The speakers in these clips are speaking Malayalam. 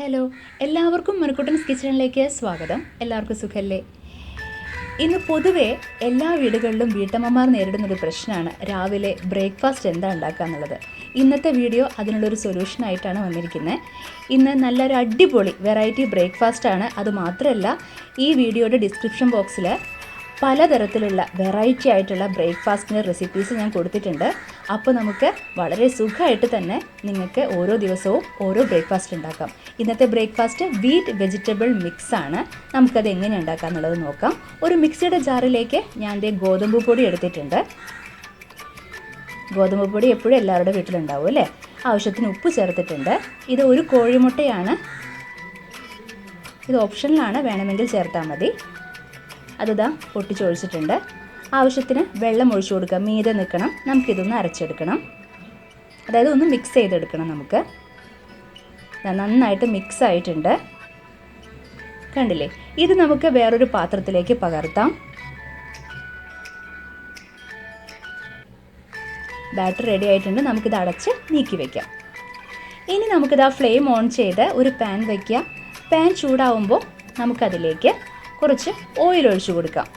ഹലോ, എല്ലാവർക്കും മണിക്കുട്ടൻസ് കിച്ചണിലേക്ക് സ്വാഗതം. എല്ലാവർക്കും സുഖല്ലേ? ഇന്ന് പൊതുവെ എല്ലാ വീടുകളിലും വീട്ടമ്മമാർ നേരിടുന്നൊരു പ്രശ്നമാണ് രാവിലെ ബ്രേക്ക്ഫാസ്റ്റ് എന്താ ഉണ്ടാക്കുക എന്നുള്ളത്. ഇന്നത്തെ വീഡിയോ അതിനുള്ളൊരു സൊല്യൂഷനായിട്ടാണ് വന്നിരിക്കുന്നത്. ഇന്ന് നല്ലൊരു അടിപൊളി വെറൈറ്റി ബ്രേക്ക്ഫാസ്റ്റാണ്. അതുമാത്രമല്ല, ഈ വീഡിയോയുടെ ഡിസ്ക്രിപ്ഷൻ ബോക്സിൽ പലതരത്തിലുള്ള വെറൈറ്റി ആയിട്ടുള്ള ബ്രേക്ക്ഫാസ്റ്റിൻ്റെ റെസിപ്പീസ് ഞാൻ കൊടുത്തിട്ടുണ്ട്. അപ്പോൾ നമുക്ക് വളരെ സുഖമായിട്ട് തന്നെ നിങ്ങൾക്ക് ഓരോ ദിവസവും ഓരോ ബ്രേക്ക്ഫാസ്റ്റ് ഉണ്ടാക്കാം. ഇന്നത്തെ ബ്രേക്ക്ഫാസ്റ്റ് വീറ്റ് വെജിറ്റബിൾ മിക്സാണ്. നമുക്കത് എങ്ങനെ ഉണ്ടാക്കാം എന്നുള്ളത് നോക്കാം. ഒരു മിക്സിയുടെ ജാറിലേക്ക് ഞാൻ ഗോതമ്പ് പൊടി എടുത്തിട്ടുണ്ട്. ഗോതമ്പ് പൊടി എപ്പോഴും എല്ലാവരുടെ വീട്ടിലുണ്ടാവും അല്ലേ? ആവശ്യത്തിന് ഉപ്പ് ചേർത്തിട്ടുണ്ട്. ഇത് ഒരു കോഴിമുട്ടയാണ്. ഇത് ഓപ്ഷനിലാണ്, വേണമെങ്കിൽ ചേർത്താൽ മതി. അതിതാ പൊട്ടിച്ചൊഴിച്ചിട്ടുണ്ട്. ആവശ്യത്തിന് വെള്ളം ഒഴിച്ചു കൊടുക്കുക. മീതെ നിൽക്കണം. നമുക്കിതൊന്ന് അരച്ചെടുക്കണം. അതായത് ഒന്ന് മിക്സ് ചെയ്തെടുക്കണം. നമുക്ക് നന്നായിട്ട് മിക്സ് ആയിട്ടുണ്ട്, കണ്ടില്ലേ? ഇത് നമുക്ക് വേറൊരു പാത്രത്തിലേക്ക് പകർത്താം. ബാറ്റർ റെഡി ആയിട്ടുണ്ട്. നമുക്കിത് അടച്ച് നീക്കി വയ്ക്കാം. ഇനി നമുക്കിത് ഫ്ലെയിം ഓൺ ചെയ്ത് ഒരു പാൻ വയ്ക്കുക. പാൻ ചൂടാവുമ്പോൾ നമുക്കതിലേക്ക് കുറച്ച് ഓയിൽ ഒഴിച്ചു കൊടുക്കാം.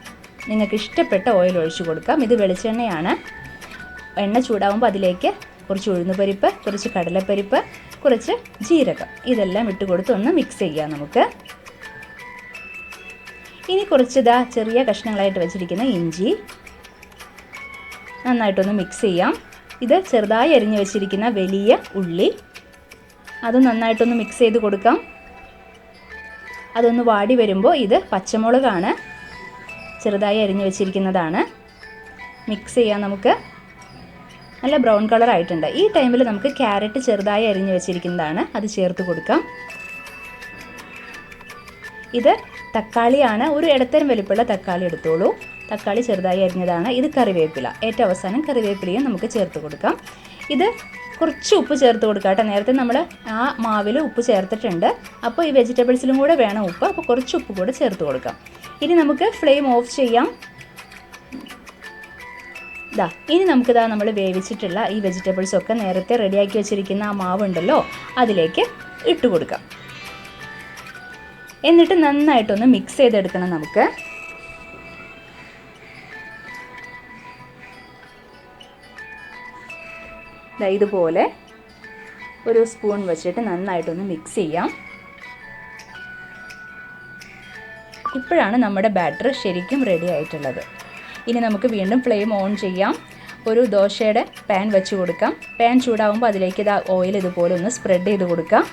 നിങ്ങൾക്ക് ഇഷ്ടപ്പെട്ട ഓയിൽ ഒഴിച്ചു കൊടുക്കാം. ഇത് വെളിച്ചെണ്ണയാണ്. എണ്ണ ചൂടാവുമ്പോൾ അതിലേക്ക് കുറച്ച് ഉഴുന്നുപരിപ്പ്, കുറച്ച് കടലപ്പരിപ്പ്, കുറച്ച് ജീരകം, ഇതെല്ലാം ഇട്ട് കൊടുത്ത് ഒന്ന് മിക്സ് ചെയ്യാം നമുക്ക്. ഇനി കുറച്ച് ചെറിയ കഷ്ണങ്ങളായിട്ട് വെച്ചിരിക്കുന്ന ഇഞ്ചി നന്നായിട്ടൊന്ന് മിക്സ് ചെയ്യാം. ഇത് ചെറുതായി അരിഞ്ഞ് വെച്ചിരിക്കുന്ന വലിയ ഉള്ളി, അത് നന്നായിട്ടൊന്ന് മിക്സ് ചെയ്ത് കൊടുക്കാം. അതൊന്ന് വാടി വരുമ്പോൾ ഇത് പച്ചമുളകാണ്, ചെറുതായി അരിഞ്ഞ് വെച്ചിരിക്കുന്നതാണ്. മിക്സ് ചെയ്യാം നമുക്ക്. നല്ല ബ്രൗൺ കളർ ആയിട്ടുണ്ട്. ഈ ടൈമിൽ നമുക്ക് ക്യാരറ്റ് ചെറുതായി അരിഞ്ഞ് വെച്ചിരിക്കുന്നതാണ്, അത് ചേർത്ത് കൊടുക്കാം. ഇത് തക്കാളിയാണ്. ഒരു ഇടത്തരം വലിപ്പമുള്ള തക്കാളി എടുത്തോളൂ. തക്കാളി ചെറുതായി അരിഞ്ഞതാണ്. ഇത് കറിവേപ്പില. ഏറ്റവും അവസാനം കറിവേപ്പിലയും നമുക്ക് ചേർത്ത് കൊടുക്കാം. ഇത് കുറച്ച് ഉപ്പ് ചേർത്ത് കൊടുക്കാം കേട്ടോ. നേരത്തെ നമ്മൾ ആ മാവിൽ ഉപ്പ് ചേർത്തിട്ടുണ്ട്. അപ്പോൾ ഈ വെജിറ്റബിൾസിലും കൂടെ വേണം ഉപ്പ്. അപ്പോൾ കുറച്ച് ഉപ്പ് കൂടെ ചേർത്ത് കൊടുക്കാം. ഇനി നമുക്ക് ഫ്ലെയിം ഓഫ് ചെയ്യാം. ഇനി നമുക്കിതാ നമ്മൾ വേവിച്ചിട്ടുള്ള ഈ വെജിറ്റബിൾസൊക്കെ നേരത്തെ റെഡിയാക്കി വെച്ചിരിക്കുന്ന ആ മാവുണ്ടല്ലോ, അതിലേക്ക് ഇട്ട് കൊടുക്കാം. എന്നിട്ട് നന്നായിട്ടൊന്ന് മിക്സ് ചെയ്തെടുക്കണം നമുക്ക്. ഇതുപോലെ ഒരു സ്പൂൺ വെച്ചിട്ട് നന്നായിട്ടൊന്ന് മിക്സ് ചെയ്യാം. ഇപ്പോഴാണ് നമ്മുടെ ബാറ്റർ ശരിക്കും റെഡി ആയിട്ടുള്ളത്. ഇനി നമുക്ക് വീണ്ടും ഫ്ലെയിം ഓൺ ചെയ്യാം. ഒരു ദോശയുടെ പാൻ വെച്ച് കൊടുക്കാം. പാൻ ചൂടാവുമ്പോൾ അതിലേക്ക് ഓയിൽ ഇതുപോലെ ഒന്ന് സ്പ്രെഡ് ചെയ്ത് കൊടുക്കാം.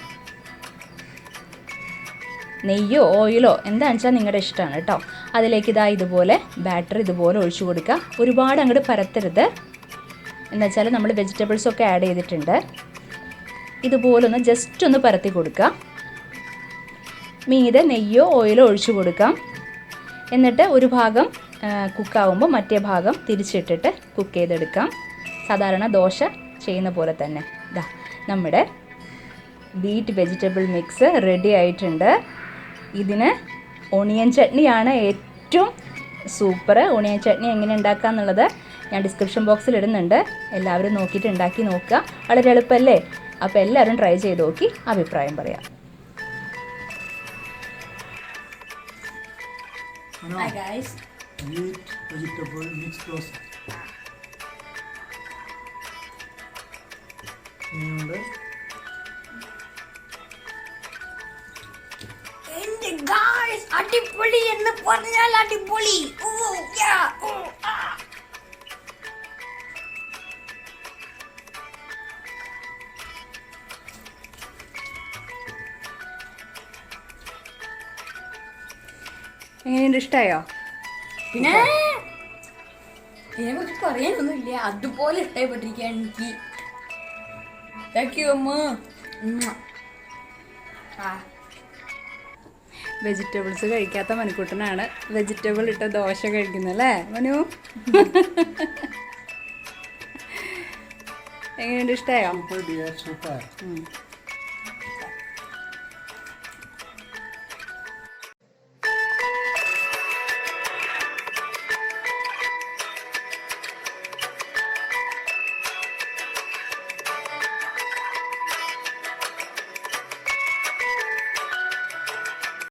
നെയ്യോ ഓയിലോ എന്താണെന്ന് വെച്ചാൽ നിങ്ങളുടെ ഇഷ്ടമാണ് കേട്ടോ. അതിലേക്ക് ഇതുപോലെ ബാറ്റർ ഇതുപോലെ ഒഴിച്ചു കൊടുക്കുക. ഒരുപാട് അങ്ങോട്ട് പരത്തരുത്. എന്നുവെച്ചാൽ നമ്മൾ വെജിറ്റബിൾസൊക്കെ ആഡ് ചെയ്തിട്ടുണ്ട്. ഇതുപോലൊന്ന് ജസ്റ്റ് ഒന്ന് പരത്തി കൊടുക്കുക. മീതെ നെയ്യോ ഓയിലോ ഒഴിച്ചു കൊടുക്കാം. എന്നിട്ട് ഒരു ഭാഗം കുക്കാവുമ്പോൾ മറ്റേ ഭാഗം തിരിച്ചിട്ടിട്ട് കുക്ക് ചെയ്തെടുക്കാം. സാധാരണ ദോശ ചെയ്യുന്ന പോലെ തന്നെ. നമ്മുടെ വീറ്റ് വെജിറ്റബിൾ മിക്സ് റെഡി ആയിട്ടുണ്ട്. ഇതിന് ഓണിയൻ ചട്നിയാണ് ഏറ്റവും സൂപ്പർ. ഓണിയൻ ചട്നി എങ്ങനെ ഉണ്ടാക്കുക എന്നുള്ളത് ഞാൻ ഡിസ്ക്രിപ്ഷൻ ബോക്സിൽ ഇടുന്നുണ്ട്. എല്ലാവരും നോക്കിയിട്ട് ഉണ്ടാക്കി നോക്കുക. വളരെ എളുപ്പമല്ലേ? അപ്പോൾ എല്ലാവരും ട്രൈ ചെയ്ത് നോക്കി അഭിപ്രായം പറയാം. Hi guys. Meat vegetable mix dosa. എന്റെ ഗായ്സ്, അടിപൊളി എന്ന് പറഞ്ഞാൽ അടിപൊളി. എങ്ങനെയുണ്ട്? ഇഷ്ടമായോ? പിന്നെ ഇതിനെക്കുറിച്ച് പറയാനൊന്നുമില്ല. അതുപോലെ ഇഷ്ടപ്പെട്ടിരിക്കുകയാണ് എനിക്ക്. താങ്ക് യു അമ്മ. വെജിറ്റബിൾസ് കഴിക്കാത്ത മണിക്കൂട്ടനാണ് വെജിറ്റബിൾ ഇട്ട ദോശ കഴിക്കുന്നല്ലേ മനു? എങ്ങനെയുണ്ട്? ഇഷ്ടമായോ? Super dear, super.